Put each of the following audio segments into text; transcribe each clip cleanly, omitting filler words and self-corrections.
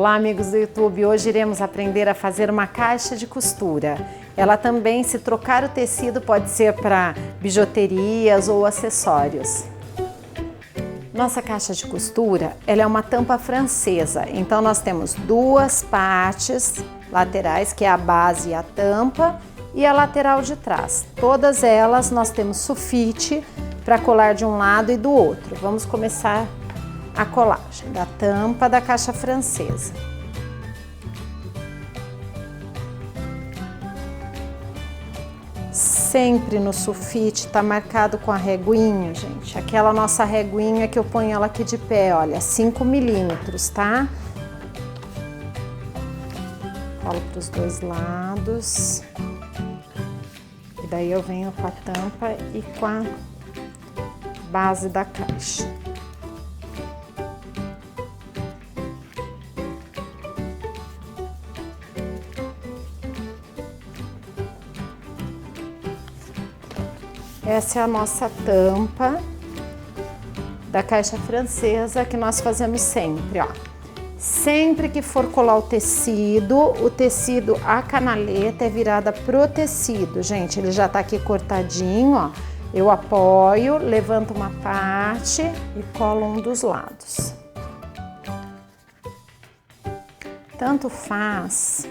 Olá, amigos do YouTube! Hoje iremos aprender a fazer uma caixa de costura. Ela também, se trocar o tecido, pode ser para bijuterias ou acessórios. Nossa caixa de costura, ela é uma tampa francesa. Então nós temos duas partes laterais, que é a base e a tampa, e a lateral de trás. Todas elas nós temos sulfite para colar de um lado e do outro. Vamos começar a colagem da tampa da caixa francesa. Sempre no sulfite tá marcado com a reguinha, gente. Aquela nossa reguinha que eu ponho ela aqui de pé, olha, 5 milímetros, tá? Colo para os dois lados. E daí eu venho com a tampa e com a base da caixa. Essa é a nossa tampa da caixa francesa que nós fazemos sempre, ó. Sempre que for colar o tecido, a canaleta é virada pro tecido, gente. Ele já tá aqui cortadinho, ó. Eu apoio, levanto uma parte e colo um dos lados. Tanto faz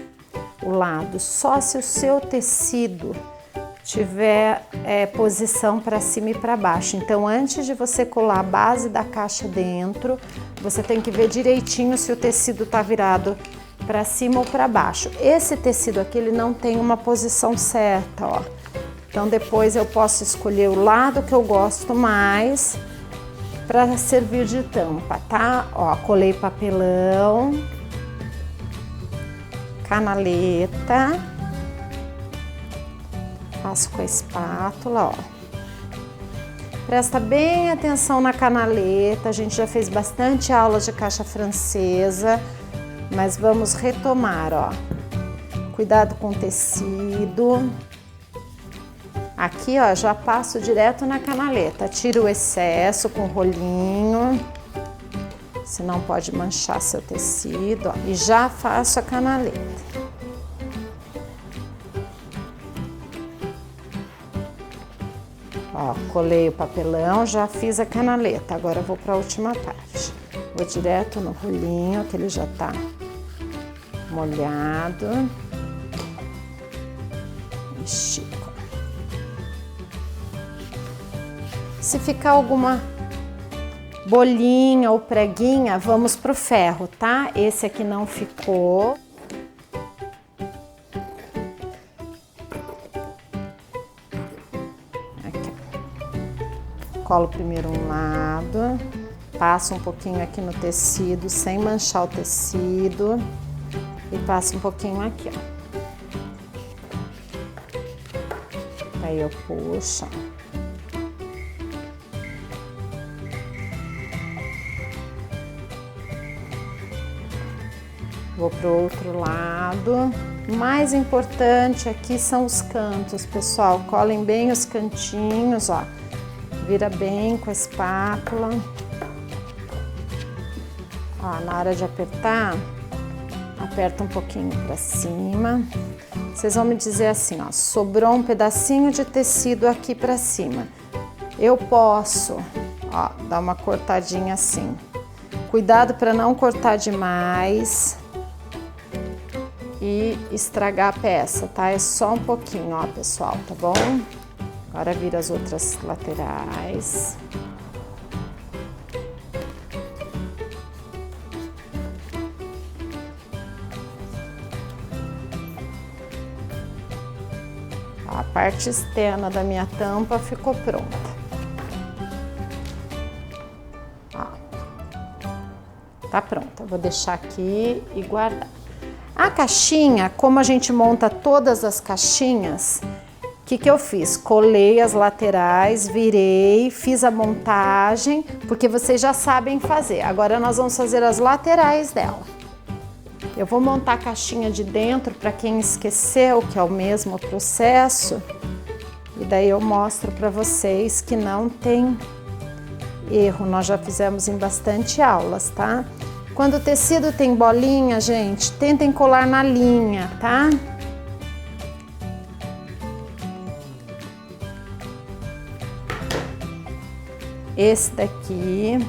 o lado, só se o seu tecido tiver posição para cima e para baixo. Então, antes de você colar a base da caixa dentro, você tem que ver direitinho se o tecido tá virado para cima ou para baixo. Esse tecido aqui, ele não tem uma posição certa, ó. Então, depois eu posso escolher o lado que eu gosto mais para servir de tampa, tá? Ó, colei papelão, canaleta. Faço com a espátula, ó. Presta bem atenção na canaleta, a gente já fez bastante aulas de caixa francesa, mas vamos retomar, ó. Cuidado com o tecido. Aqui, ó, já passo direto na canaleta, tiro o excesso com o rolinho, senão pode manchar seu tecido, ó, e já faço a canaleta. Ó, colei o papelão, já fiz a canaleta, agora eu vou para a última parte. Vou direto no rolinho, que ele já tá molhado. Estico. Se ficar alguma bolinha ou preguinha, vamos pro ferro, tá? Esse aqui não ficou. Colo primeiro um lado, passo um pouquinho aqui no tecido, sem manchar o tecido, e passo um pouquinho aqui, ó. Aí eu puxo. Vou pro outro lado. O mais importante aqui são os cantos, pessoal. Colhem bem os cantinhos, ó. Vira bem com a espátula. Ó, na hora de apertar, aperta um pouquinho para cima. Vocês vão me dizer assim, ó, sobrou um pedacinho de tecido aqui para cima. Eu posso, ó, dar uma cortadinha assim. Cuidado para não cortar demais e estragar a peça, tá? É só um pouquinho, ó, pessoal, tá bom? Agora vira as outras laterais. A parte externa da minha tampa ficou pronta. Ó, tá pronta. Vou deixar aqui e guardar. A caixinha, como a gente monta todas as caixinhas, o que eu fiz? Colei as laterais, virei, fiz a montagem, porque vocês já sabem fazer. Agora nós vamos fazer as laterais dela. Eu vou montar a caixinha de dentro para quem esqueceu, que é o mesmo processo. E daí eu mostro para vocês que não tem erro. Nós já fizemos em bastante aulas, tá? Quando o tecido tem bolinha, gente, tentem colar na linha, tá? Esse daqui,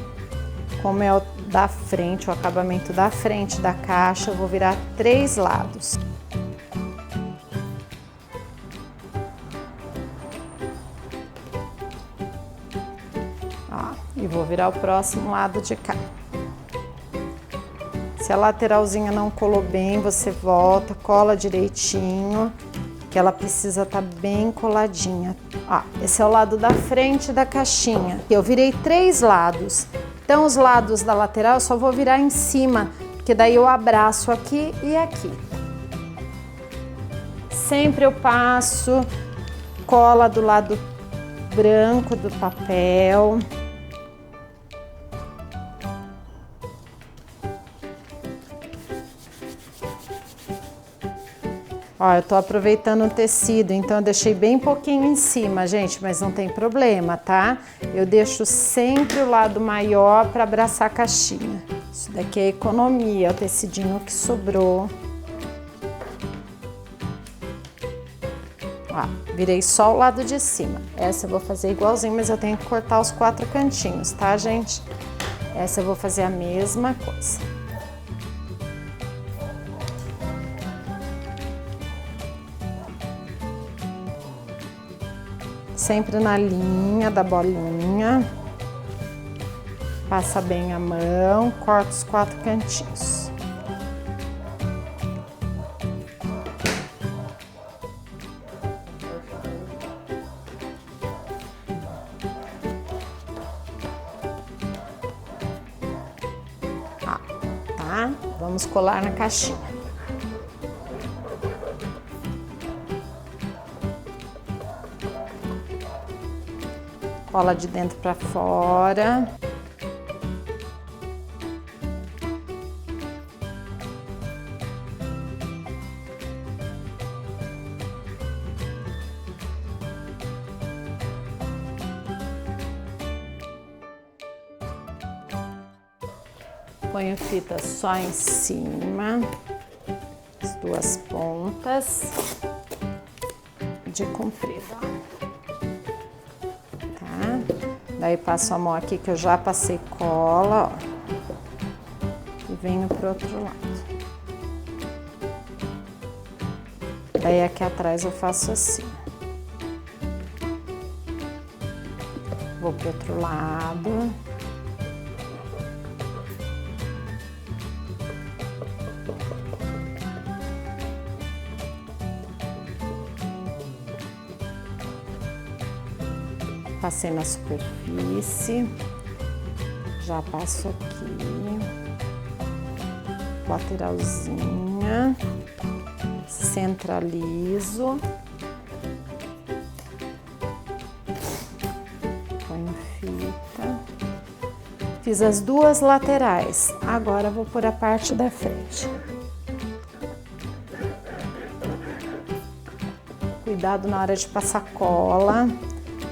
como é o da frente, o acabamento da frente da caixa, eu vou virar 3 lados. Ó, e vou virar o próximo lado de cá. Se a lateralzinha não colou bem, você volta, cola direitinho, que ela precisa estar bem coladinha. Ó, esse é o lado da frente da caixinha. Eu virei 3 lados. Então, os lados da lateral eu só vou virar em cima, porque daí eu abraço aqui e aqui. Sempre eu passo cola do lado branco do papel. Ó, eu tô aproveitando o tecido, então eu deixei bem pouquinho em cima, gente, mas não tem problema, tá? Eu deixo sempre o lado maior para abraçar a caixinha. Isso daqui é economia, o tecidinho que sobrou. Ó, virei só o lado de cima. Essa eu vou fazer igualzinho, mas eu tenho que cortar os 4 cantinhos, tá, gente? Essa eu vou fazer a mesma coisa. Sempre na linha da bolinha. Passa bem a mão, corta os 4 cantinhos. Tá? Vamos colar na caixinha. Cola de dentro para fora. Ponho fita só em cima, as 2 pontas de comprido. Daí passo a mão aqui que eu já passei cola, ó, e venho pro outro lado. Daí aqui atrás eu faço assim. Vou pro outro lado. Passei na superfície, já passo aqui, lateralzinha, centralizo, ponho fita, fiz as 2 laterais, agora vou pôr a parte da frente. Cuidado na hora de passar cola.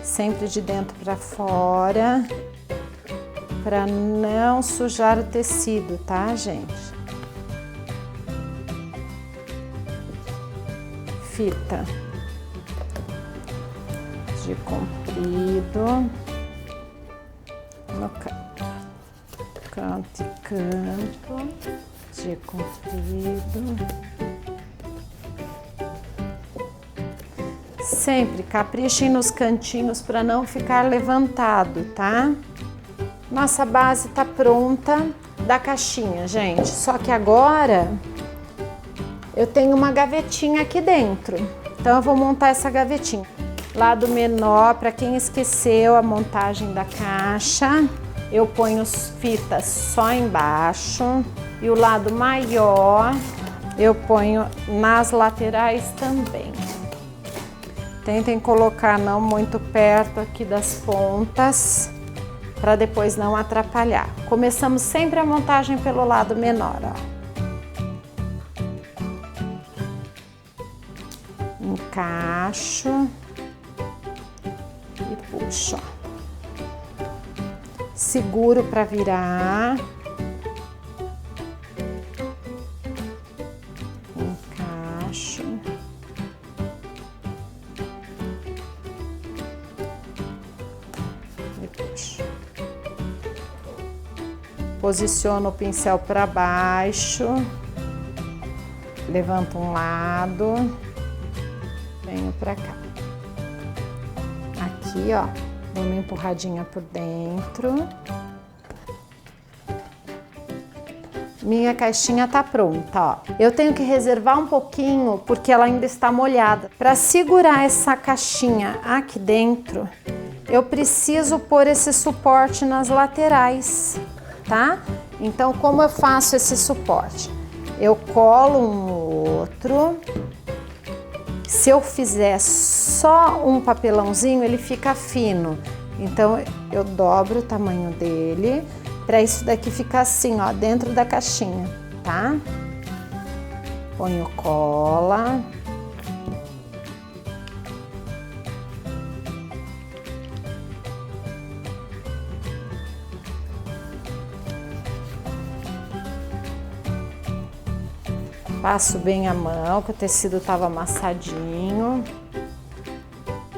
Sempre de dentro para fora, para não sujar o tecido, tá, gente? Fita de comprido no canto, canto e canto, de comprido. Sempre caprichem nos cantinhos para não ficar levantado, tá? Nossa base tá pronta da caixinha, gente. Só que agora eu tenho uma gavetinha aqui dentro. Então eu vou montar essa gavetinha. Lado menor, para quem esqueceu a montagem da caixa, eu ponho as fitas só embaixo e o lado maior eu ponho nas laterais também. Tentem colocar não muito perto aqui das pontas, para depois não atrapalhar. Começamos sempre a montagem pelo lado menor, ó. Encaixo e puxo, ó. Seguro para virar. Posiciono o pincel para baixo, levanto um lado, venho para cá. Aqui, ó, dou uma empurradinha por dentro. Minha caixinha tá pronta, ó. Eu tenho que reservar um pouquinho porque ela ainda está molhada. Para segurar essa caixinha aqui dentro, eu preciso pôr esse suporte nas laterais, tá? Então, como eu faço esse suporte? Eu colo um no outro. Se eu fizer só um papelãozinho, ele fica fino. Então, eu dobro o tamanho dele para isso daqui ficar assim, ó, dentro da caixinha, tá? Ponho cola. Passo bem a mão, que o tecido tava amassadinho.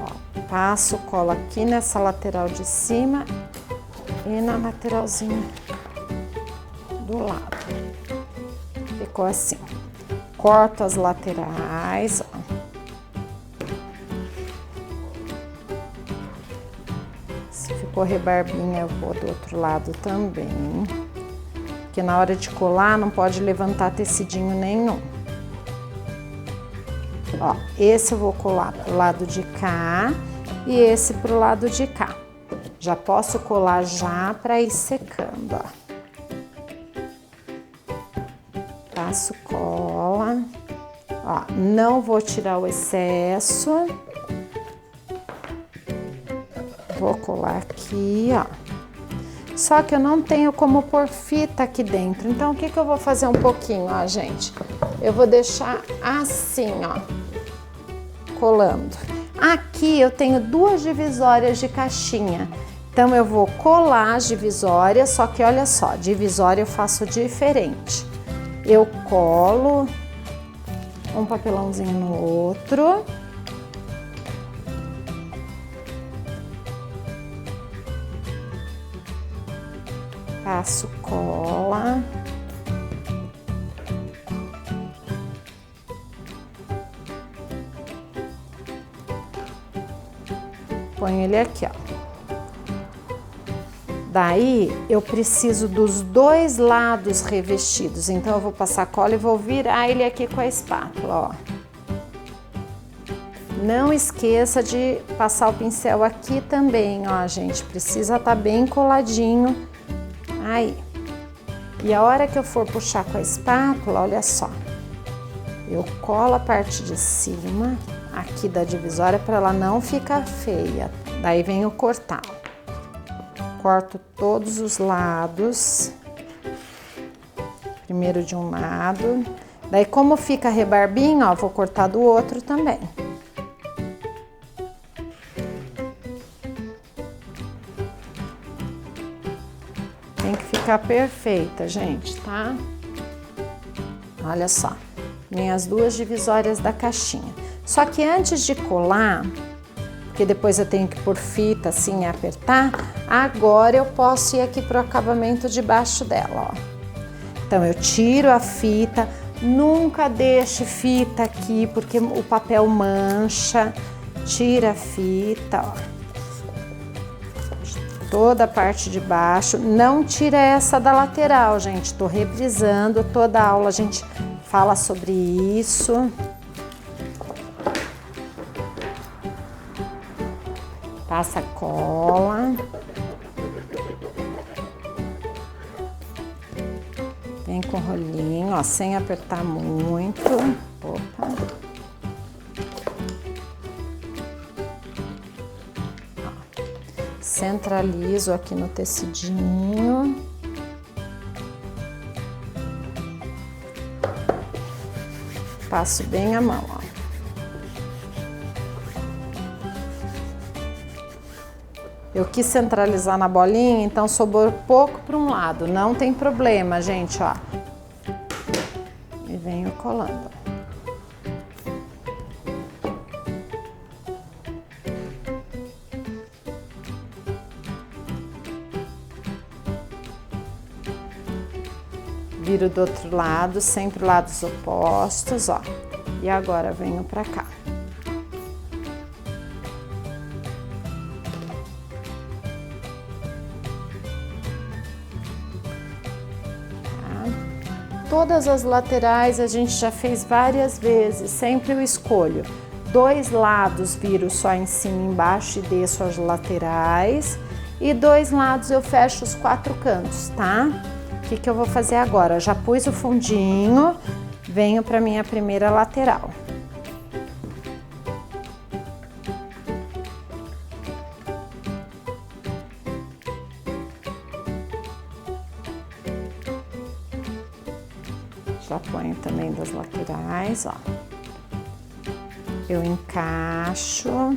Ó, passo cola aqui nessa lateral de cima e na lateralzinha do lado. Ficou assim. Corto as laterais, ó. Se ficou rebarbinha, eu vou do outro lado também. Porque na hora de colar não pode levantar tecidinho nenhum. Ó, esse eu vou colar pro lado de cá e esse pro lado de cá. Já posso colar já para ir secando, ó. Passo cola. Ó, não vou tirar o excesso. Vou colar aqui, ó. Só que eu não tenho como pôr fita aqui dentro. Então, o que que eu vou fazer um pouquinho, ó, gente? Eu vou deixar assim, ó, colando. Aqui eu tenho duas divisórias de caixinha. Então, eu vou colar as divisórias, só que olha só, divisória eu faço diferente. Eu colo um papelãozinho no outro. Passo cola. Ponho ele aqui, ó. Daí, eu preciso dos dois lados revestidos. Então, eu vou passar cola e vou virar ele aqui com a espátula, ó. Não esqueça de passar o pincel aqui também, ó, gente. Precisa estar bem coladinho. Aí. E a hora que eu for puxar com a espátula, olha só. Eu colo a parte de cima aqui da divisória para ela não ficar feia. Daí venho cortar. Corto todos os lados. Primeiro de um lado. Daí, como fica rebarbinho, ó, vou cortar do outro também. Tem que ficar perfeita, gente, tá? Olha só, minhas duas divisórias da caixinha. Só que antes de colar, porque depois eu tenho que pôr fita assim e apertar, agora eu posso ir aqui pro acabamento debaixo dela, ó. Então, eu tiro a fita, nunca deixe fita aqui, porque o papel mancha. Tira a fita, ó. Toda a parte de baixo, não tira essa da lateral, gente. Tô reprisando, toda a aula a gente fala sobre isso. Passa cola. Vem com rolinho, ó, sem apertar muito. Opa. Ó. Centralizo aqui no tecidinho. Passo bem a mão, ó. Eu quis centralizar na bolinha, então sobrou pouco para um lado. Não tem problema, gente, ó. E venho colando. viro do outro lado, sempre lados opostos, ó. E agora venho pra cá. Todas as laterais a gente já fez várias vezes, sempre eu escolho 2 lados, viro só em cima e embaixo e desço as laterais, e 2 lados eu fecho os 4 cantos, tá? O que eu vou fazer agora? Já pus o fundinho, venho para minha primeira lateral. Já ponho também das laterais, ó. Eu encaixo.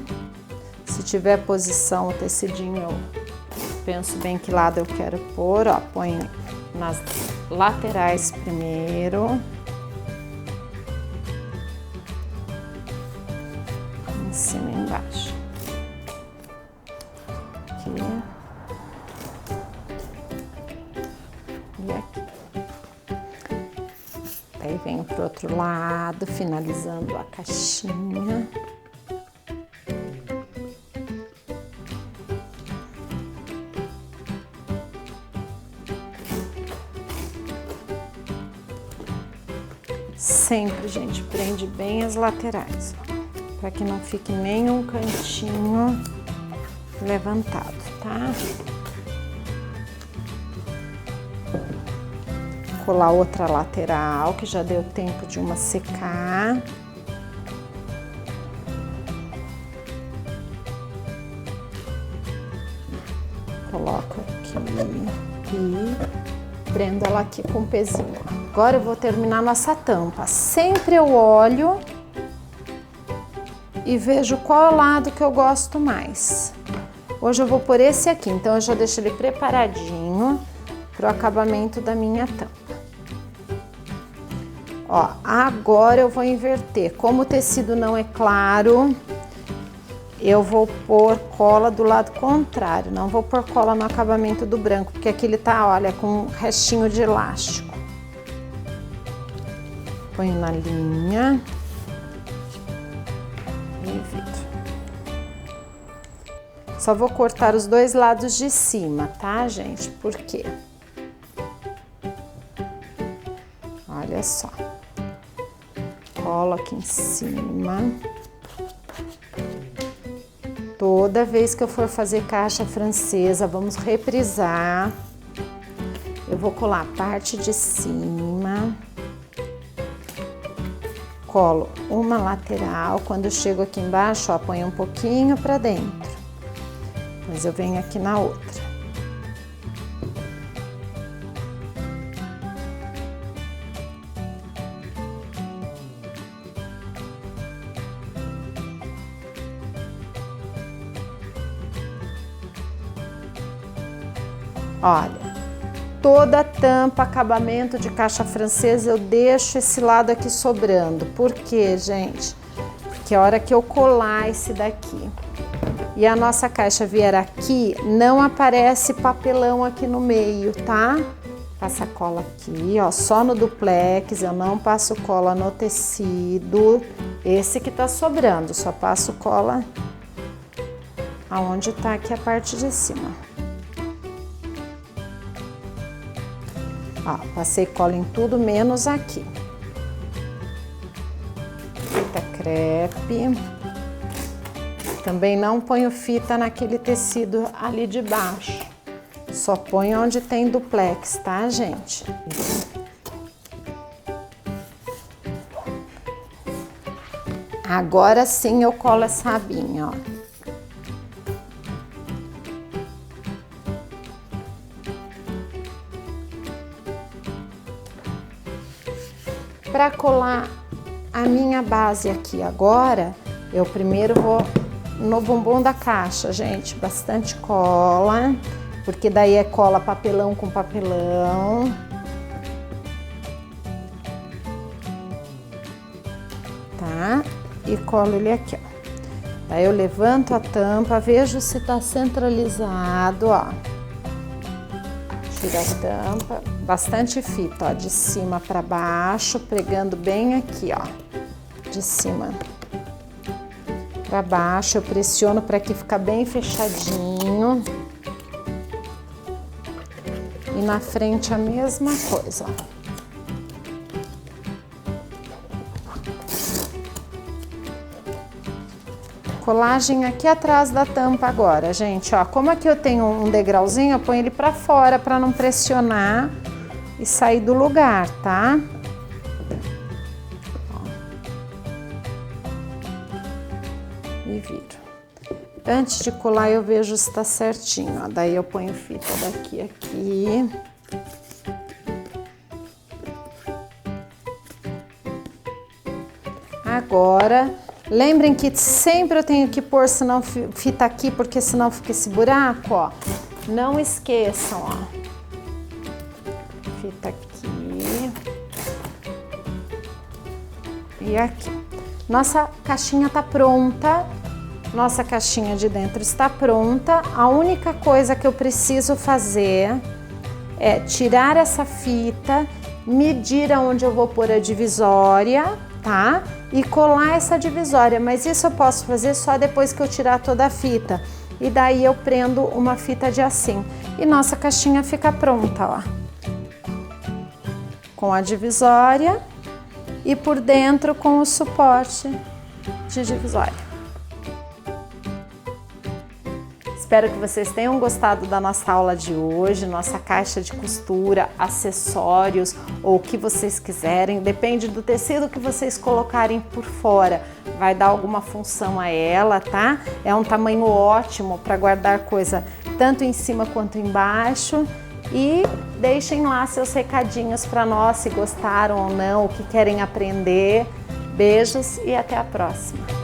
Se tiver posição o tecidinho, eu penso bem que lado eu quero pôr, ó. Põe nas laterais primeiro. Em cima e embaixo. Aqui. E aqui. Aí venho pro outro lado, finalizando a caixinha. Sempre, gente, prende bem as laterais, para que não fique nenhum cantinho levantado, tá? Colar outra lateral, que já deu tempo de uma secar. Coloco aqui e prendo ela aqui com o pezinho. Agora eu vou terminar nossa tampa. Sempre eu olho e vejo qual é o lado que eu gosto mais. Hoje eu vou por esse aqui, então eu já deixo ele preparadinho pro acabamento da minha tampa. Ó, agora eu vou inverter. Como o tecido não é claro, eu vou pôr cola do lado contrário. Não vou pôr cola no acabamento do branco, porque aqui ele tá, olha, com um restinho de elástico. Ponho na linha e viro. Só vou cortar os 2 lados de cima, tá, gente? Por quê? Olha só. Colo aqui em cima. Toda vez que eu for fazer caixa francesa, vamos reprisar. Eu vou colar a parte de cima. Colo uma lateral. Quando eu chego aqui embaixo, ó, ponho um pouquinho pra dentro. Mas eu venho aqui na outra. Olha, toda a tampa, acabamento de caixa francesa, eu deixo esse lado aqui sobrando. Por quê, gente? Porque a hora que eu colar esse daqui e a nossa caixa vier aqui, não aparece papelão aqui no meio, tá? Passa cola aqui, ó, só no duplex, eu não passo cola no tecido. Esse que tá sobrando, só passo cola aonde tá aqui a parte de cima. Ó, passei cola em tudo, menos aqui. Fita crepe. Também não ponho fita naquele tecido ali de baixo. Só ponho onde tem duplex, tá, gente? Agora sim eu colo essa abinha, ó. Para colar a minha base aqui agora, eu primeiro vou no bumbum da caixa, gente, bastante cola, porque daí é cola papelão com papelão. Tá? E colo ele aqui, ó. Daí eu levanto a tampa, vejo se tá centralizado, ó. Tiro a tampa, bastante fita, ó, de cima para baixo, pregando bem aqui, ó, de cima para baixo. Eu pressiono para que ficar bem fechadinho. E na frente a mesma coisa, ó. Colagem aqui atrás da tampa agora, gente, ó. Como aqui eu tenho um degrauzinho, eu ponho ele pra fora pra não pressionar e sair do lugar, tá? Ó. E viro. Antes de colar eu vejo se tá certinho, ó. Daí eu ponho fita daqui aqui. Agora, lembrem que sempre eu tenho que pôr senão fita aqui, porque senão fica esse buraco, ó. Não esqueçam, ó. Fita aqui. E aqui. Nossa caixinha tá pronta. Nossa caixinha de dentro está pronta. A única coisa que eu preciso fazer é tirar essa fita, medir aonde eu vou pôr a divisória, tá? E colar essa divisória, mas isso eu posso fazer só depois que eu tirar toda a fita. E daí eu prendo uma fita de assim. E nossa caixinha fica pronta, ó. Com a divisória e por dentro com o suporte de divisória. Espero que vocês tenham gostado da nossa aula de hoje, nossa caixa de costura, acessórios ou o que vocês quiserem, depende do tecido que vocês colocarem por fora, vai dar alguma função a ela, tá? É um tamanho ótimo para guardar coisa tanto em cima quanto embaixo. E deixem lá seus recadinhos para nós, se gostaram ou não, o que querem aprender. Beijos e até a próxima!